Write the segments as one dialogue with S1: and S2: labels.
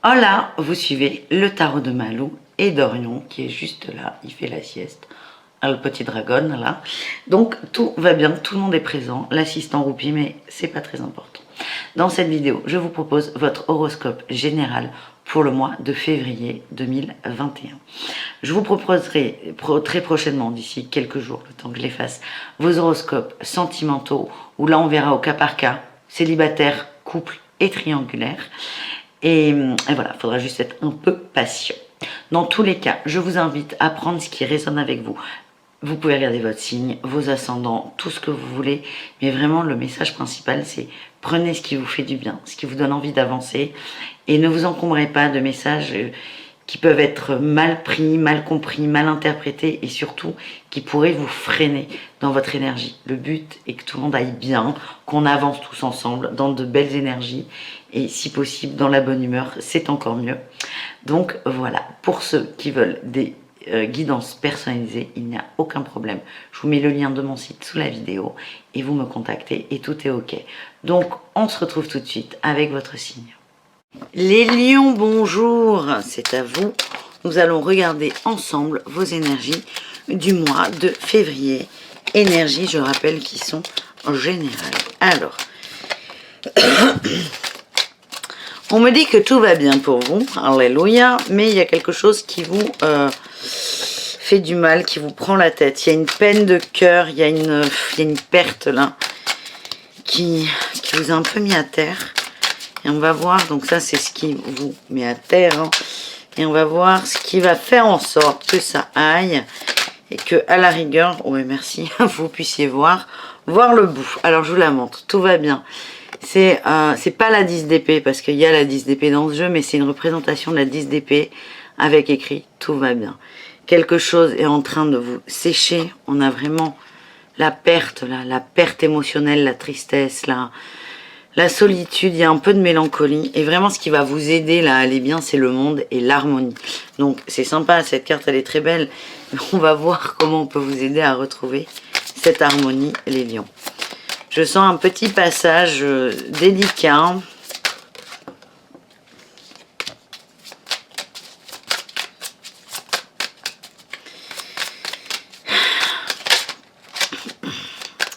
S1: Hola, vous suivez le tarot de Malou et Dorion qui est juste là, il fait la sieste. Le petit dragon là. Donc tout va bien, tout le monde est présent, l'assistant roupie, mais c'est pas très important. Dans cette vidéo, je vous propose votre horoscope général pour le mois de février 2021. Je vous proposerai très prochainement, d'ici quelques jours, le temps que je les fasse, vos horoscopes sentimentaux, où là on verra au cas par cas, célibataire, couple et triangulaire. Et voilà, il faudra juste être un peu patient. Dans tous les cas, je vous invite à prendre ce qui résonne avec vous. Vous pouvez regarder votre signe, vos ascendants, tout ce que vous voulez. Mais vraiment, le message principal, c'est prenez ce qui vous fait du bien, ce qui vous donne envie d'avancer. Et ne vous encombrez pas de messages qui peuvent être mal pris, mal compris, mal interprétés. Et surtout, qui pourraient vous freiner dans votre énergie. Le but est que tout le monde aille bien, qu'on avance tous ensemble dans de belles énergies. Et si possible, dans la bonne humeur, c'est encore mieux. Donc voilà, pour ceux qui veulent des guidance personnalisée, il n'y a aucun problème. Je vous mets le lien de mon site sous la vidéo et vous me contactez et tout est ok. Donc on se retrouve tout de suite avec votre signe. Les lions, bonjour, c'est à vous. Nous allons regarder ensemble vos énergies du mois de février. Énergies, je rappelle, qui sont en général. Alors, on me dit que tout va bien pour vous, alléluia, mais il y a quelque chose qui vous fait du mal, qui vous prend la tête. Il y a une peine de cœur, il y a une perte là, qui vous a un peu mis à terre. Et on va voir, donc ça c'est ce qui vous met à terre, hein. Et on va voir ce qui va faire en sorte que ça aille, et que à la rigueur, ouais merci, vous puissiez voir le bout. Alors je vous la montre, tout va bien. C'est pas la 10 d'épée, parce qu'il y a la 10 d'épée dans ce jeu, mais c'est une représentation de la 10 d'épée avec écrit « Tout va bien ». Quelque chose est en train de vous sécher. On a vraiment la perte, là, la perte émotionnelle, la tristesse, la solitude, il y a un peu de mélancolie. Et vraiment, ce qui va vous aider là à aller bien, c'est le monde et l'harmonie. Donc, c'est sympa, cette carte, elle est très belle. On va voir comment on peut vous aider à retrouver cette harmonie, les lions. Je sens un petit passage délicat.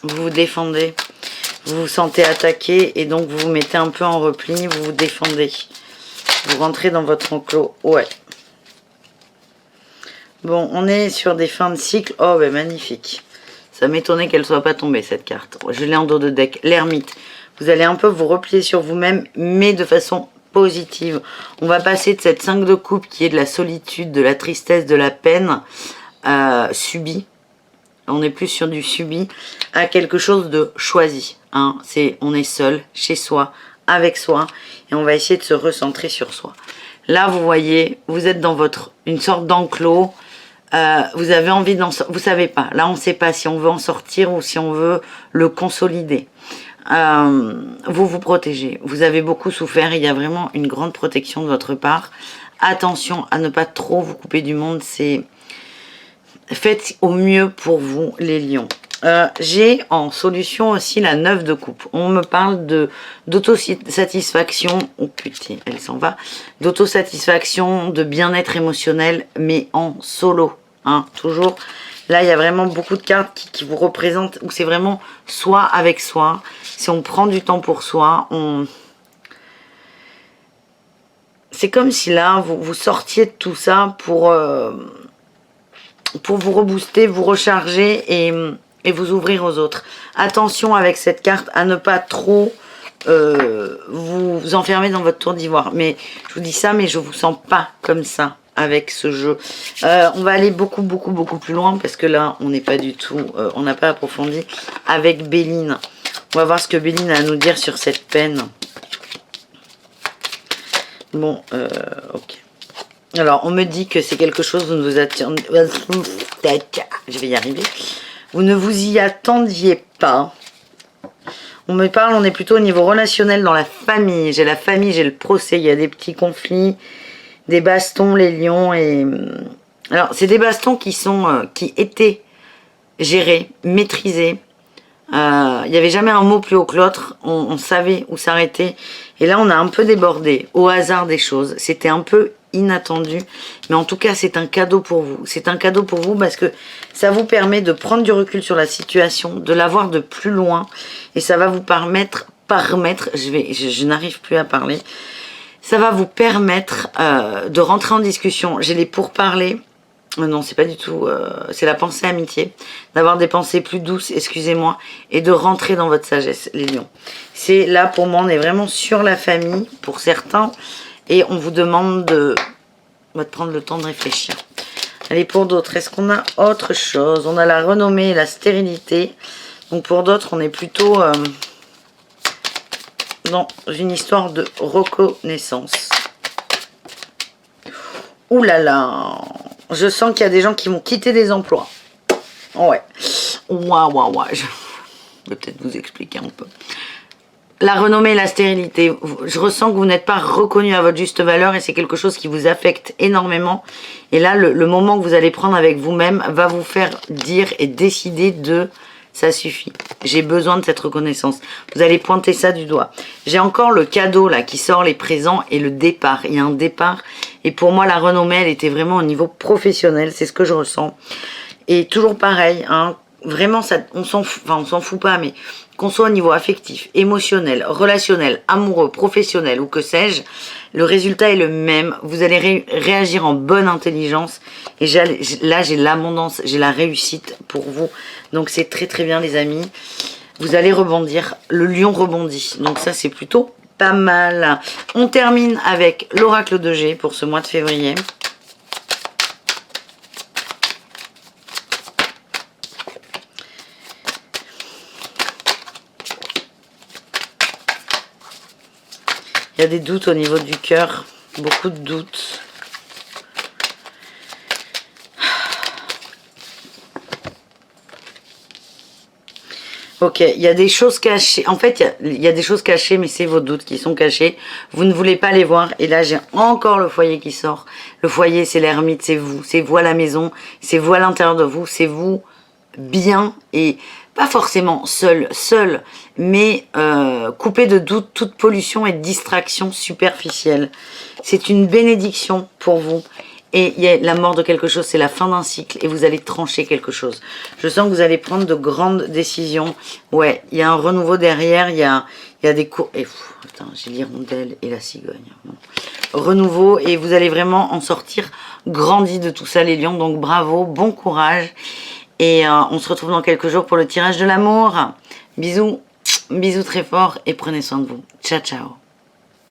S1: Vous vous défendez. Vous vous sentez attaqué et donc vous vous mettez un peu en repli. Vous vous défendez. Vous rentrez dans votre enclos. Ouais. Bon, on est sur des fins de cycle. Oh, ben magnifique. Ça m'étonnait qu'elle ne soit pas tombée, cette carte. Je l'ai en dos de deck. L'ermite. Vous allez un peu vous replier sur vous-même, mais de façon positive. On va passer de cette 5 de coupe qui est de la solitude, de la tristesse, de la peine subie. On est plus sur du subi, à quelque chose de choisi. Hein. On est seul, chez soi, avec soi, et on va essayer de se recentrer sur soi. Là, vous voyez, vous êtes dans une sorte d'enclos. Vous avez envie d'en sortir, vous savez pas, là on ne sait pas si on veut en sortir ou si on veut le consolider. Vous vous protégez, vous avez beaucoup souffert, il y a vraiment une grande protection de votre part. Attention à ne pas trop vous couper du monde, faites au mieux pour vous les lions. J'ai en solution aussi la 9 de coupe. On me parle d'autosatisfaction, oh putain, elle s'en va, d'autosatisfaction, de bien-être émotionnel, mais en solo, hein, toujours. Là, il y a vraiment beaucoup de cartes qui vous représentent, où c'est vraiment soi avec soi. Si on prend du temps pour soi, c'est comme si là, vous sortiez de tout ça pour vous rebooster, vous recharger et vous ouvrir aux autres. Attention avec cette carte à ne pas trop vous enfermer dans votre tour d'ivoire. Mais je vous dis ça, mais je vous sens pas comme ça avec ce jeu. On va aller beaucoup plus loin parce que là, on n'est pas du tout, on n'a pas approfondi avec Béline. On va voir ce que Béline a à nous dire sur cette peine. Bon, ok. Alors, on me dit que c'est quelque chose où nous attend. Je vais y arriver. Vous ne vous y attendiez pas. On me parle, on est plutôt au niveau relationnel dans la famille. J'ai la famille, j'ai le procès. Il y a des petits conflits, des bastons, les lions. Alors, c'est des bastons qui étaient gérés, maîtrisés, Il n'y avait jamais un mot plus haut que l'autre. On savait où s'arrêter. Et là, on a un peu débordé au hasard des choses. C'était un peu inattendu. Mais en tout cas, c'est un cadeau pour vous. C'est un cadeau pour vous parce que ça vous permet de prendre du recul sur la situation, de la voir de plus loin. Et ça va vous permettre, je n'arrive plus à parler. Ça va vous permettre de rentrer en discussion. J'ai les pourparlers. Non, c'est pas du tout... c'est la pensée amitié. D'avoir des pensées plus douces, excusez-moi. Et de rentrer dans votre sagesse, les lions. C'est là, pour moi, on est vraiment sur la famille, pour certains. Et on vous demande de prendre le temps de réfléchir. Allez, pour d'autres, est-ce qu'on a autre chose? On a la renommée et la stérilité. Donc pour d'autres, on est plutôt dans une histoire de reconnaissance. Ouh là là! Je sens qu'il y a des gens qui vont quitter des emplois. Ouais. Waouh. Je vais peut-être vous expliquer un peu. La renommée et la stérilité. Je ressens que vous n'êtes pas reconnu à votre juste valeur et c'est quelque chose qui vous affecte énormément. Et là, le moment que vous allez prendre avec vous-même va vous faire dire et décider de... Ça suffit. J'ai besoin de cette reconnaissance. Vous allez pointer ça du doigt. J'ai encore le cadeau là qui sort, les présents et le départ. Il y a un départ. Et pour moi, la renommée, elle était vraiment au niveau professionnel. C'est ce que je ressens. Et toujours pareil, hein, vraiment, ça, on s'en fout pas, mais qu'on soit au niveau affectif, émotionnel, relationnel, amoureux, professionnel ou que sais-je, le résultat est le même. Vous allez réagir en bonne intelligence. Et là, j'ai l'abondance, j'ai la réussite pour vous. Donc, c'est très très bien, les amis. Vous allez rebondir. Le lion rebondit. Donc, ça, c'est plutôt pas mal. On termine avec l'oracle de G pour ce mois de février. Il y a des doutes au niveau du cœur, beaucoup de doutes. Ok, il y a des choses cachées. En fait, il y a des choses cachées, mais c'est vos doutes qui sont cachés. Vous ne voulez pas les voir. Et là, j'ai encore le foyer qui sort. Le foyer, c'est l'ermite, c'est vous. C'est vous à la maison, c'est vous à l'intérieur de vous, c'est vous bien et pas forcément seul, mais coupé de doute, toute pollution et distraction superficielle. C'est une bénédiction pour vous. Et il y a la mort de quelque chose, c'est la fin d'un cycle et vous allez trancher quelque chose. Je sens que vous allez prendre de grandes décisions. Ouais, il y a un renouveau derrière, il y a des cours... Et attends, j'ai l'hirondelle et la cigogne. Bon. Renouveau et vous allez vraiment en sortir grandi de tout ça, les lions. Donc bravo, bon courage. Et on se retrouve dans quelques jours pour le tirage de l'amour. Bisous, bisous très forts et prenez soin de vous. Ciao, ciao.